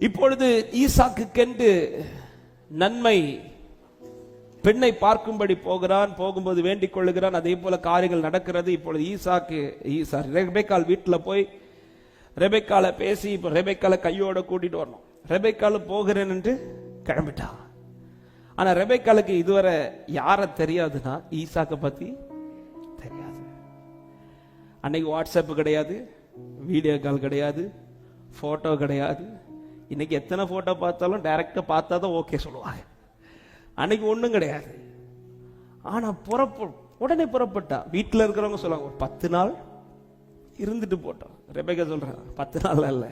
இப்பொழுது ஈசாக்குக்கென்று நன்மை பெண்ணை பார்க்கும்படி போகிறான். போகும்போது வேண்டிக் கொள்ளுகிறான். அதே போல காரியங்கள் நடக்கிறது. இப்பொழுது ரெபெக்காள் வீட்டில் போய் ரெபெக்காளை பேசி இப்போ ரெபெக்காளை கையோட கூட்டிட்டு வரணும். ரெபெக்காள் போகிறேன் என்று கிளம்பிட்டான். ஆனா ரெபெக்காளுக்கு இதுவரை யார தெரியாதுன்னா ஈசாக்கை பத்தி தெரியாது. அன்னைக்கு வாட்ஸ்அப் கிடையாது, வீடியோ கால் கிடையாது, போட்டோ கிடையாது. இன்னைக்கு எத்தனை போட்டோ பார்த்தாலும் டைரக்டா பார்த்தா தான் ஓகே சொல்லுவாங்க. அன்னைக்கு ஒண்ணும் கிடையாது. ஆனா உடனே புறப்பட்டா. வீட்டில் இருக்கிறவங்க சொல்லுவாங்க ஒரு 10 நாள் இருந்துட்டு போட்டோம். ரெபெக்கா சொல்றாங்க 10 நாள் அல்ல,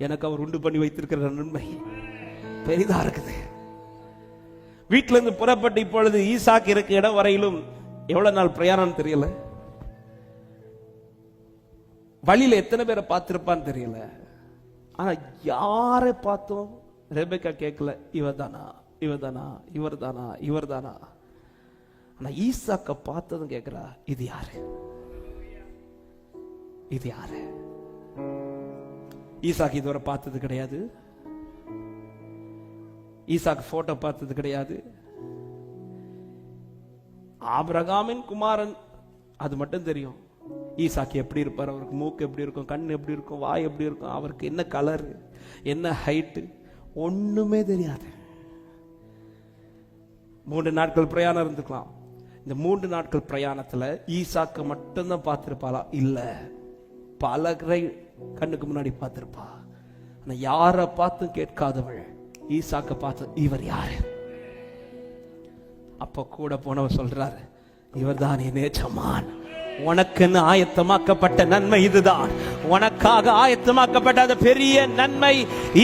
எனக்கு அவர் உண்டு பண்ணி வைத்திருக்கிற நன்மை பெரிதா இருக்குது. வீட்டில இருந்து புறப்பட்டு இப்பொழுது ஈசாக்கு இருக்க இடம் வரையிலும் எவ்வளவு நாள் பிரயாணம் தெரியல. வழியில எத்தனை பேரை பார்த்திருப்பான்னு தெரியல. ஆனா யாரை பார்த்தோம் ரெபெக்கா கேட்கல, இவர்தானா இவர்தானா இவர்தானா இவர்தானா. ஆனா ஈசாக்க பார்த்ததும் கேட்கிறா, இது யாரு இது யாரு. ஈசாக்கு இதுவரை பார்த்தது கிடையாது. ஈசாக்கு போட்டோ பார்த்தது கிடையாது. ஆபிரகாமின் குமாரன் அது மட்டும் தெரியும். ஈசாக்கு எப்படி இருப்பார், அவருக்கு மூக்கு எப்படி இருக்கும், கண் எப்படி இருக்கும், வாய் எப்படி இருக்கும், அவருக்கு என்ன கலர், என்ன ஹைட்டு, ஒண்ணுமே தெரியாது. 3 நாட்கள் பிரயாணம் இருந்துக்கலாம். இந்த 3 நாட்கள் பிரயாணத்துல ஈசாக்கு மட்டும்தான் பார்த்திருப்பாளா? இல்ல, பலரை கண்ணுக்கு முன்னாடி பார்த்திருப்பா. ஆனா யார பார்த்தும் கேட்காதவள் ஈசாக்க பார்த்து, இவர் யாரு? அப்ப கூட போனவர் சொல்றாரு, இவர்தான் என் எஜமான். உனக்குன்னு ஆயத்தமாக்கப்பட்ட நன்மை இதுதான். உனக்காக ஆயத்தமாக்கப்பட்ட பெரிய நன்மை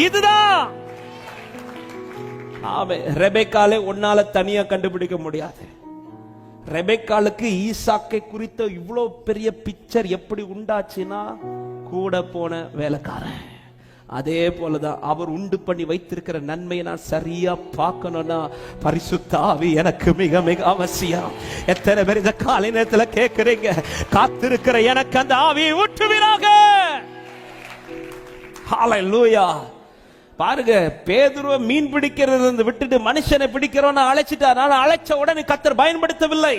இதுதான். ரெபெக்காலே உன்னால தனியா கண்டுபிடிக்க முடியாது. ரெபெக்காளுக்கு ஈசாக்கை குறித்த இவ்வளவு பெரிய பிக்சர் எப்படி உண்டாச்சுன்னா, கூட போன வேலைக்காரன். அதே போலதான் அவர் உண்டு பண்ணி வைத்திருக்கிற நன்மையை நான் சரியா பார்க்கணும்னா பரிசுத்த ஆவி எனக்கு மிக மிக அவசியம். எத்தனை பேர் இந்த காலை நேரத்தில் கேட்கிறீங்க, காத்திருக்கிற எனக்கு அந்த ஆவியை ஊற்றுவீராக. ஹல்லேலூயா. பாருங்க, பேதுருவை மீன் பிடிக்கிறது விட்டுட்டு மனுஷனை பிடிக்கிறோன்னு அழைச்சிட்டார். ஆனால் அழைச்ச உடனே கர்த்தர் பயன்படுத்தவில்லை.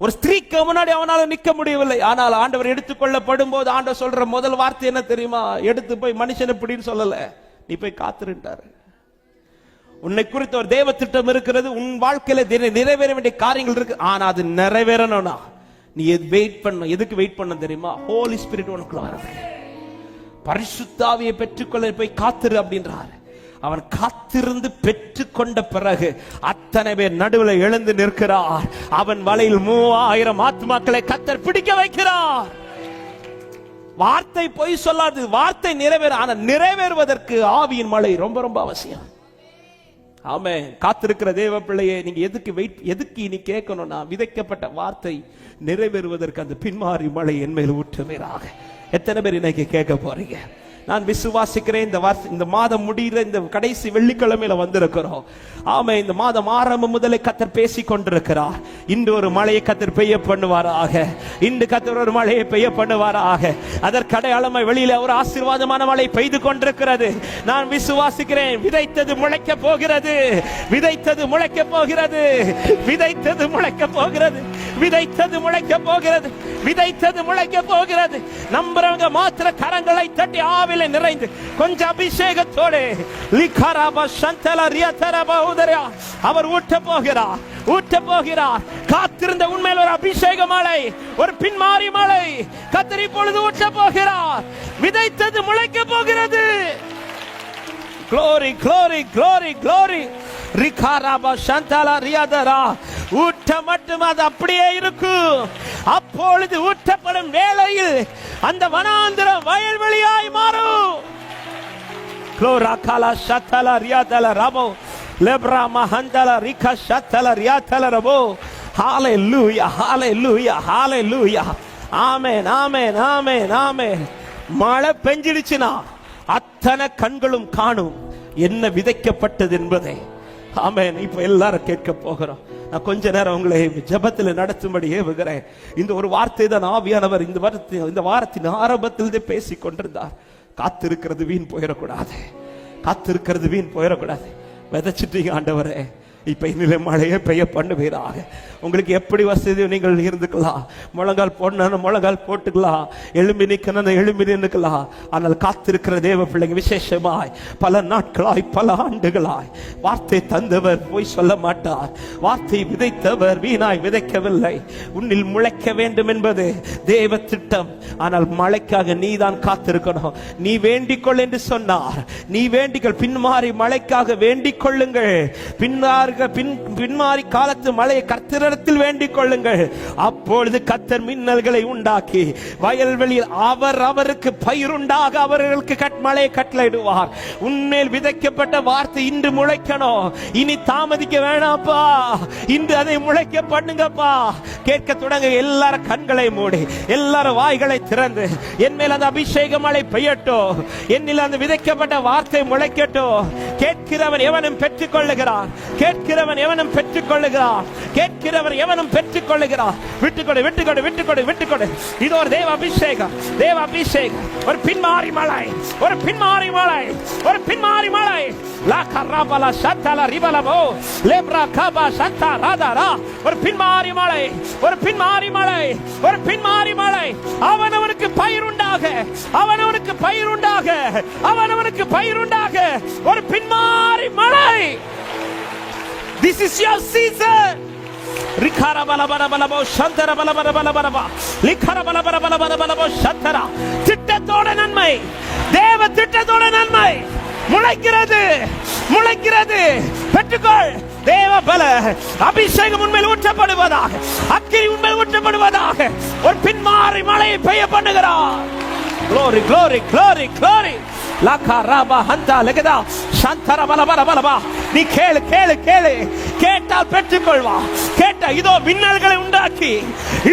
ஒரு ஸ்திரீக்கு முன்னாடி அவனால நிக்க முடியவில்லை. ஆனால் ஆண்டவர் எடுத்துக்கொள்ளப்படும் போது ஆண்டவர் சொல்ற முதல் வார்த்தை என்ன தெரியுமா? எடுத்து போய் மனுஷனை பிடின்னு சொல்லல, நீ போய் காத்திருந்தாரு. உன்னை குறித்த ஒரு தேவ திட்டம் இருக்கிறது. உன் வாழ்க்கையில நிறைவேற வேண்டிய காரியங்கள் இருக்கு. ஆனா அது நிறைவேறணும்னா நீ வெயிட் பண்ண. எதுக்கு வெயிட் பண்ண தெரியுமா? ஹோலி ஸ்பிரிட் உனக்குள்ள வரது. பரிசுத்த ஆவியை பெற்றுக்கொள்ள போய் காத்திரு அப்படின்றாரு. அவன் காத்திருந்து பெற்றுக்கொண்ட பிறகு அத்தனை பேர் நடுவில் எழுந்து நிற்கிறார். அவன் வலையில் 3000 ஆத்துமாக்களை கர்த்தர் பிடிக்க வைக்கிறார். வார்த்தை பொய் சொல்லாது, வார்த்தை நிறைவேற. ஆனா நிறைவேறுவதற்கு ஆவியின் மழை ரொம்ப ரொம்ப அவசியம். ஆமென். காத்திருக்கிற தேவ பிள்ளையே, நீங்க எதுக்கு இனி கேட்கணும்னா, விதைக்கப்பட்ட வார்த்தை நிறைவேறுவதற்கு அந்த பின்மாறி மழை என் மேல் ஊற்றுவீராக. எத்தனை பேர் இன்னைக்கு கேட்க போறீங்க? நான் விசுவாசிக்கிறேன். இந்த மாதம் முடிகிற இந்த கடைசி வெள்ளிக்கிழமையில வந்திருக்கிறோம். ஆமா, இந்த மாதம் ஆரம்பம் முதலே கர்த்தர் பேசி கொண்டிருக்கிறார். இன்று ஒரு மழையை கர்த்தர் பெய்ய பண்ணுவாராக. இன்று கர்த்தர் ஒரு மழையை பெய்ய பண்ணுவாராக. அதற்கு அடையாளமாய் வெளியில ஒரு ஆசீர்வாதமான மழை பெய்து கொண்டிருக்கிறது. நான் விசுவாசிக்கிறேன். விதைத்தது முளைக்க போகிறது. விதைத்தது முளைக்க போகிறது. விதைத்தது முளைக்க போகிறது. விதைத்தது முளைக்க போகிறது. விதைத்தது முளைக்க போகிறது. நம்புறவங்க மாத்திர கரங்களை தட்டி ஆவில நிறைந்து கொஞ்சம் அபிஷேகத்தோடு அவர் ஊட்ட போகிறார். ஊட்ட போகிறார். காத்திருந்த உண்மையில் ஒரு அபிஷேக மழை, ஒரு பின்மாறி மழை கர்த்தர் இப்பொழுது ஊட்ட போகிறார். விதைத்தது முளைக்க போகிறது. Glory, glory, glory, glory. ரிகாராபா சந்தாலா ரியாதரா. ஊட்ட மட்டும் அது அப்படியே இருக்கும். அப்பொழுது ஊட்டப்படும் வேளையில் அந்த வனாந்திரம் வயல்வெளியாய் மாறும். க்ளோராகாலா சத்தலா ரியாதலா ரபோ லெப்ரா மஹந்தலா ரிகா சத்தலா ரியாதலா ரபோ. ஹalleluya, hallelujah, hallelujah. ஆமென், ஆமென், ஆமென், ஆமென். மழை பெஞ்சிடுச்சுனா அத்தனை கண்களும் காணும் என்ன விதைக்கப்பட்டது என்பதை. ஆமென். இப்ப எல்லாரும் கேட்க போகிறோம். நான் கொஞ்ச நேரம் உங்களை ஜெபத்தில் நடத்தும்படி ஏவுகிறேன். இந்த ஒரு வார்த்தை தான் ஆவியானவர் இந்த வாரத்தின் ஆரம்பத்தில் பேசிக் கொண்டிருந்தார். காத்திருக்கிறது வீண் போயிடக்கூடாது. காத்திருக்கிறது வீண் போயிடக்கூடாது. விதைச்சிட்டீங்க ஆண்டவரே, இப்ப இனிமே மழையே பெய்ய பண்ணுவீராக. உங்களுக்கு எப்படி வசதி நீங்கள் இருந்துக்கலாம், முழங்கால் போடணும் முழங்கால் போட்டுக்கலாம், எழும்பி நிக்கணும் எழும்பி நின்றுக்கலாம். ஆனால் காத்திருக்கிற தேவ பிள்ளைங்க விசேஷமாய் பல நாட்களாய் பல ஆண்டுகளாய் வார்த்தை தந்தவர் போய் சொல்ல மாட்டார். வார்த்தை விதைத்தவர் வீணாய் விதைக்கவில்லை. உன்னில் முளைக்க வேண்டும் என்பது தேவ திட்டம். ஆனால் மழைக்காக நீ தான் காத்திருக்கணும். நீ வேண்டிக்கொள் என்று சொன்னார். நீ வேண்டிக்கொள், பின்மாறி மழைக்காக வேண்டிக் கொள்ளுங்கள். பின்மாறி காலத்து மழையை கர்த்தரிடத்தில் வேண்டிக் கொள்ளுங்கள். அப்பொழுது கர்த்தர் மின்னல்களை உண்டாக்கி வயல்வெளியில் அவருக்கு பயிருண்டாக அவர்களுக்கு மழையை கட்டளையிடுவார். உன்மேல் விதைக்கப்பட்ட வார்த்தை இன்று முளைக்கணும். இனி தாமதிக்க வேணாப்பா, இன்று அதை முளைக்க பண்ணுங்கப்பா. கேட்க தொடங்க. எல்லாரும் கண்களை மூடி, எல்லாரும் வாய்களை திறந்து, என் மேல் அந்த அபிஷேக மழை பெய்யட்டும், என்னில் அந்த விதைக்கப்பட்ட வார்த்தை முளைக்கட்டும். கேட்கிறவன் எவனும் பெற்றுக் கொள்ளுகிறான், கேட்கிறவன் எவனும் பெற்றுக் கொள்ளுகிறான், கேட்கிறவர் எவனும் பெற்றுக் கொள்ளுகிறான். விட்டுக்கொடு விட்டுக்கொடு விட்டுக்கொடு விட்டுக்கொடு. இது ஒரு தேவ அபிஷேகம், தேவ அபிஷேகம். ஒரு பின்மாறி மழை, ஒரு பின்மாறி மழை, ஒரு பின்மாறி மழை. லா கராபலா சத்தல ரிபலபோ லேப்ரா கபா சத்தா ராதாரா. ஒரு பின்மாறி மழை, ஒரு பின்மாறி மழை, ஒரு பின்மாறி மழை. அவனவனுக்கு பயிருண்டாக, அவனவனுக்கு பயிருண்டாக, அவனவனுக்கு பயிருண்டாக. ஒரு பின்மாறி மழை. This is your season. Rikara bala bala bala bo shantara bala bala bala bala ba. Likara bala bala bala bala bala bo shantara. திட்டத்தோட நன்மை, தேவ திட்டத்தோட நன்மை முளைக்கிறது, முளைக்கிறது. பெற்றுக்கொள். தேவ பல அபிஷேகம் உன்மேல் ஊற்றப்படுவதாக, அக்கினி உன்மேல் ஊற்றப்படுவதாக. ஒரு பின்மாறி மழையை பெய்ய பண்ணுகிறார். Glory, glory, glory, glory. லகரபா ஹந்தா லகதா Chandra பல பல பல பா. நீ கேளு கேளு கேளு, கேட்டால் பெற்றுக்கொள்வா. கேட்ட இதோ மின்னல்களை உண்டாக்கி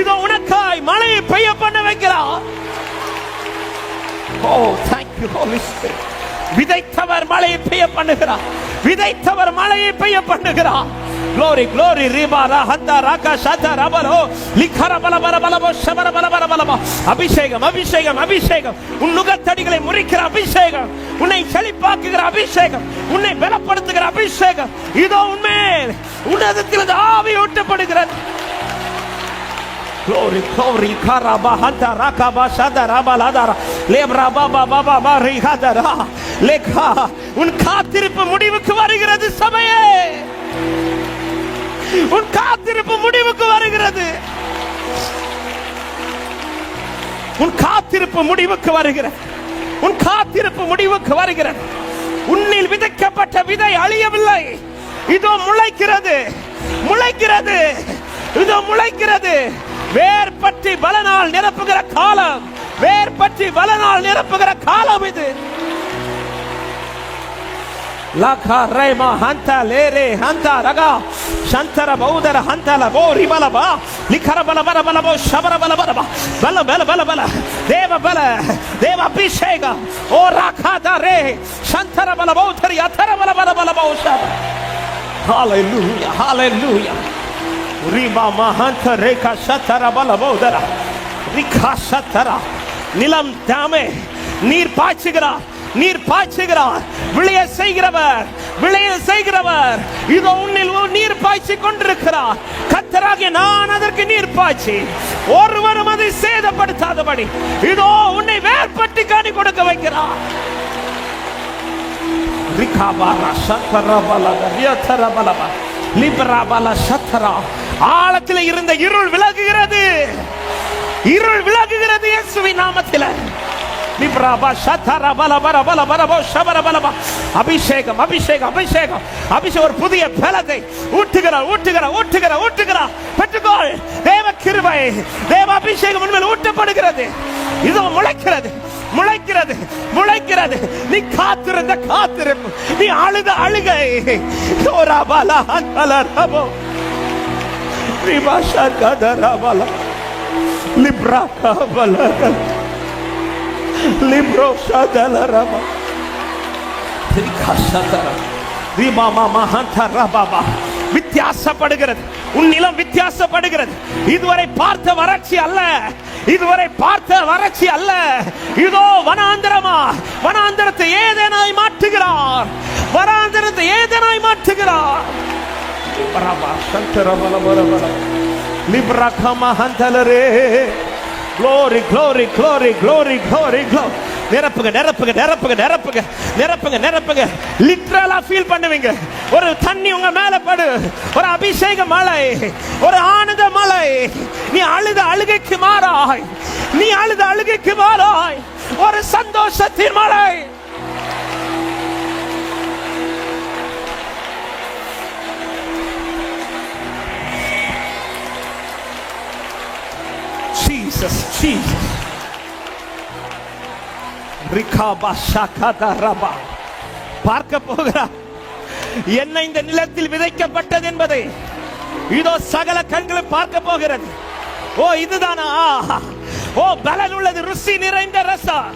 இதோ உனக்காய் மழையை பெய்ய பண்ண வைக்கிறார். Oh, thank you Holy Spirit. விதைத்தவர் மழையை பெய்ய பண்ணுகிறார், விதைத்தவர் மழையை பெய்ய பண்ணுகிறார். Glory, glory. Ribara handa raka shata rabalo likara bala bala bala bo shabara bala bala bala ba. அபிஷேகம் அபிஷேகம் அபிஷேகம். உன் நுகத்தடிகளை முறிக்கிற அபிஷேகம், உன்னை செழிப்பாக்குகிற அபிஷேகம், உன்னை பலப்படுத்துகிற அபிஷேகம் இதோ உன்மேல் உன்னதத்திலிருந்து ஆவி ஊற்றப்படுகிறது. Glory, glory. Karaba handa raka ba shada rabala dara lebra baba baba ba rihadara lekha. உன் காத்திருப்பு முடிவுக்கு வருகிறது சபையே, உன் காத்திருப்பு முடிவுக்கு வருகிறது. உன் காத்திருப்பு முடிவுக்கு வருகிறது. உன் காத்திருப்பு முடிவுக்கு வருகிறது. உன்னில் விதைக்கப்பட்ட விதை அழியவில்லை. இதோ முளைக்கிறது, முளைக்கிறது, இதோ முளைக்கிறது. வேர் பற்றி பலனால் நிரப்புகிற காலம், வேர் பற்றி பலனால் நிரப்புகிற காலம் இது. Laka rema hanta lere hanta raga shantara baudara hanta la bo ribala ba likara bala bala bala bo shabara bala bala ba bala bala bala bala deva bala deva abhisheka o rakha dare shantara bala bo thari athara bala bala bala bo shaba. Hallelujah, hallelujah. Riba mahanta reka shatara bala baudara rikha shatara. நிலம் தாமே நீர் பாய்ச்சுகிறார், நீர் பாய்ச்சுகிறார். விளைய செய்கிறவர், விளைய செய்கிறவர் இதோ உன்னில் நீர் பாய்ச்சி கொண்டிருக்கிறார். கர்த்தராகிய நான் அதற்கு நீர் பாய்ச்சி ஒருவரும் அதை சேதப்படுத்தாதபடி இதோ உன்னை வேர்பட்டு காணி கொடுக்க வைக்கிறார். ஆழத்தில் இருந்த இருள் விலகுகிறது, இருள் விலகுகிறது இயேசுவின் நாமத்தில். அபிஷேகம் அபிஷேகம் அபிஷேகம் அபிஷேகம். ஒரு புதிய பலத்தை ஊட்டுகிறார் ஊட்டுகிறார் ஊட்டுகிறார் ஊட்டுகிறார். பெற்றுக்கொள். தேவ கிருபை, தேவ அபிஷேகம் உன்மேல் ஊட்டப்படுகிறது. இதோ முளைக்கிறது, முளைக்கிறது, முளைக்கிறது. நீ காத்திருந்த காத்திருப்பு, நீ அழுத அழுகை libro shadala rama trikashatara rima mama hantara baba. வித்தியாசப்படுகிறது, உன் நிலம் வித்தியாசப்படுகிறது. இதுவரை பார்த்த வறட்சி அல்ல, இதுவரை பார்த்த வறட்சி அல்ல. இதோ வனாந்தரமா, வனாந்தரத்தை ஏதேனாய் மாற்றுகிறார். ஊற்றுகிறா. Glory, glory, glory, glory, glory, glory. நிரப்புங்க நிரப்புங்க நிரப்புங்க நிரப்புங்க நிரப்புங்க நிரப்புங்க. லிட்டரலா ஃபீல் பண்ணுவீங்க. ஒரு தண்ணி உங்க மேல படு, ஒரு அபிஷேக மழை, ஒரு ஆனந்த மழை. நீ அழுத அழுகைக்கு மாறாய், நீ அழுத அழுகைக்கு மாறாய், ஒரு சந்தோஷத்தின் மழை. Jesus, Jesus. பார்க்க போகிறார் என்ன இந்த நிலத்தில் விதைக்கப்பட்டது என்பதை இதோ சகல கண்களும் பார்க்க போகிறது. ஓ இதுதானா? ஓ பலன் உள்ளது, ருசி நிறைந்த ரசம்,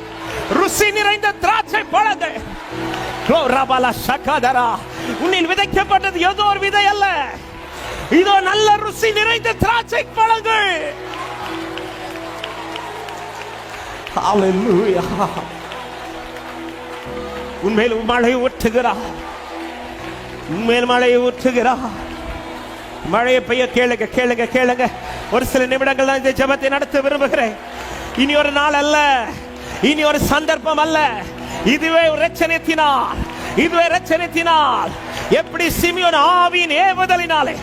ருசி நிறைந்த திராட்சை பழங்கள். உன்னில் விதைக்கப்பட்டது ஏதோ ஒரு விதை அல்ல, இதோ நல்ல ருசி நிறைந்த திராட்சை பழங்கள். Hallelujah. உன்மேல் மழையை ஊற்றுகிறார், உன்மேல் மழையை ஊற்றுகிறார். மழையை பெய்ய கேளுங்க கேளுங்க கேளுங்க. ஒரு சில நிமிடங்கள் தான் இந்த ஜெபத்தை நடத்த விரும்புகிறேன். இனி ஒரு நாள் அல்ல, இனி ஒரு சந்தர்ப்பம் அல்ல, இதுவே ஒரு ரட்சணியத்தினால், இதுவே ரட்சணியத்தினால். எப்படி சிமியோன் ஆவியின் ஏவுதலினாலே,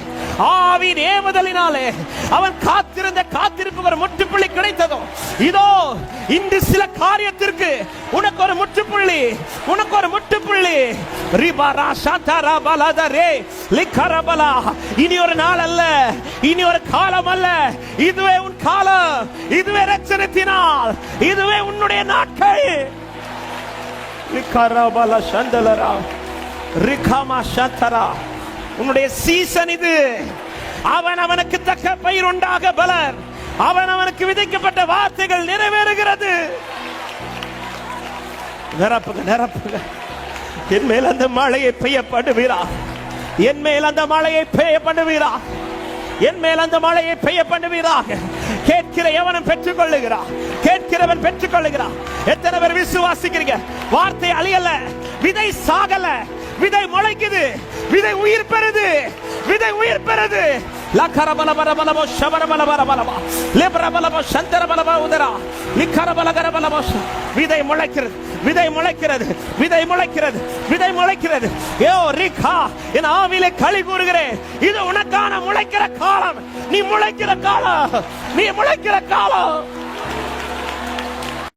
ஆவியின் ஏவுதலினாலே அவன் காத்திருந்த காத்திருப்பு ஒரு முற்றுப்புள்ளி கிடைத்ததோ, இதோ இந்த சில காரியத்திற்கு உனக்கு ஒரு முற்றுப்புள்ளி, உனக்கு ஒரு முற்றுப்புள்ளி. ரிபாரா சாந்தாரா பலதரே லிகரபலா. இனி ஒரு நாள் அல்ல, இனி ஒரு காலம் அல்ல, இதுவே உன் காலம், இதுவே ரட்சணியத்தினால், இதுவே உன்னுடைய நாட்கள். லிகரபலா சந்தலரா ரிகாமா சந்தரா. உன்னுடைய சீசன் இது. அவன் அவனுக்கு தக்க பயிர் உண்டாக பலர், அவன் அவனுக்கு விதைக்கப்பட்ட வார்த்தைகள் நிறைவேறுகிறது. நிரப்புக நிரப்புக. என் மேல் அந்த மழையை பெய்ய பண்ணுவீரா, என் மேல் அந்த மழையை பெய்ய பண்ணுவீரா, என் மேல் அந்த மழையை பெய்ய பண்ணுவீராக. கேட்கிற எவனும் பெற்றுக் கொள்ளுகிறான், கேட்கிறவன் பெற்றுக் கொள்ளுகிறான். எத்தனை பேர் விசுவாசிக்கிறீங்க? வார்த்தை அழியல, விதை சாகல, விதை முளைக்குது, விதை உயிர் பெறுது, விதை உயிர் பெறுது. லகரபலபலபலபோ ஷபரபலபலபலபா லேபரபலபோ சந்தரபலபா உதரா லிகரபலகரபலபோ. விதை முளைக்கிறது, விதை முளைக்கிறது, விதை முளைக்கிறது, விதை முளைக்கிறது. ஏ ரிகா, என் ஆவியிலே களி கூறுகிறேன். இது உனக்கான முளைக்கிற காலம், நீ முளைக்கிற காலம், நீ முளைக்கிற காலம்.